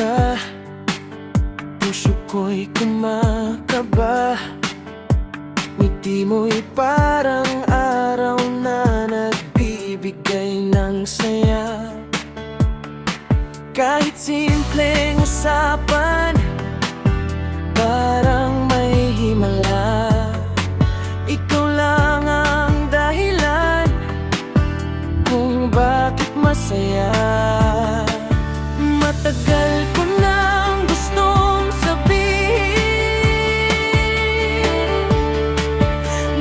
ka, puso ko'y kumakaba. Ngiti mo'y parang araw na nagbibigay ng saya. Kahit simpleng usapan, parang may himala. Ikaw lang ang dahilan kung bakit masaya. Matagal ko nang gustong sabihin,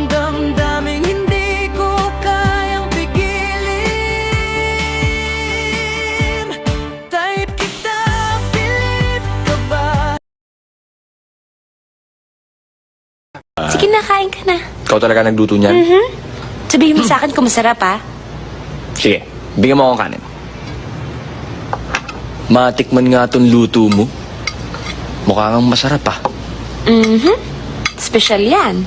damdaming hindi ko kayang pigilin. Type kita, pilit ka ba? Sige na, kain ka na. Ikaw talaga nagluto niyan? Sabihin mo sa akin kung masarap, ha? Sige, bigyan mo akong kanin. Matikman nga itong luto mo. Mukha kang masarap ah. Special yan.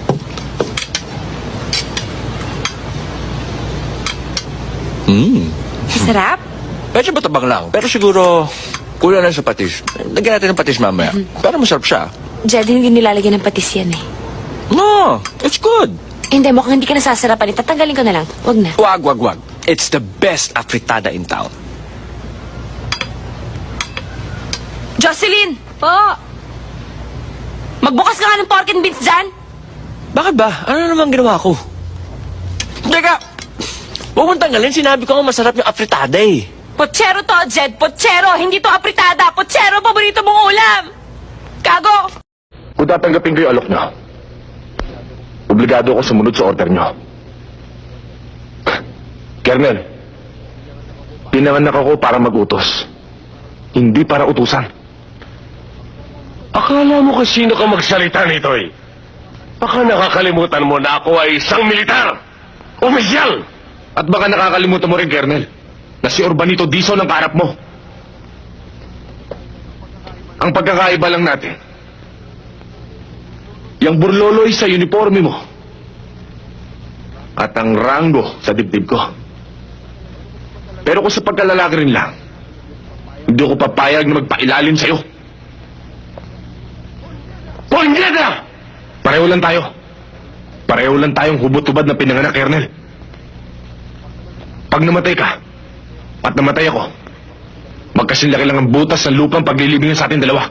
Masarap? Medyo matabang lang. Pero siguro, kulang lang sa patis. Lagyan natin ng patis mamaya. Pero masarap siya. Jed, hindi nilalagyan ng patis yan, eh. No, it's good. Hindi, mukhang hindi ka nasasarapan. Tatanggalin ko na lang. Wag na. Wag. It's the best afritada in town. Jocelyn! Po! Magbukas ka nga ng pork and beans dyan! Bakit ba? Ano naman ginawa ko? Teka! Huwag mong tanggalin. Sinabi ko nga masarap yung afritada eh. Pochero to, Jed! Pochero! Hindi to apritada! Pochero! Paborito mong ulam! Kago! Kung tatanggapin ko yung alok nyo, obligado ako sumunod sa order nyo. Kernel, pinanganak ako para mag-utos, hindi para utusan. Akala mo kasi sino ka magsalita nito eh. Baka nakakalimutan mo na ako ay isang militar, opisyal. At baka nakakalimutan mo rin, Kernel, na si Urbanito Dizon ang kaharap mo. Ang pagkakaiba lang natin, yung burloloy sa uniforme mo at ang ranggo sa dibdib ko. Pero kung sa pagkalalaki rin lang, hindi ko papayag na magpailalim sa'yo. Punyeta! Pareho lang tayo. Pareho lang tayong hubot-hubad na pinanganak, Kernel. Pag namatay ka at namatay ako, magkasinlaki lang ang butas ng lupang paglilibingan sa ating dalawa.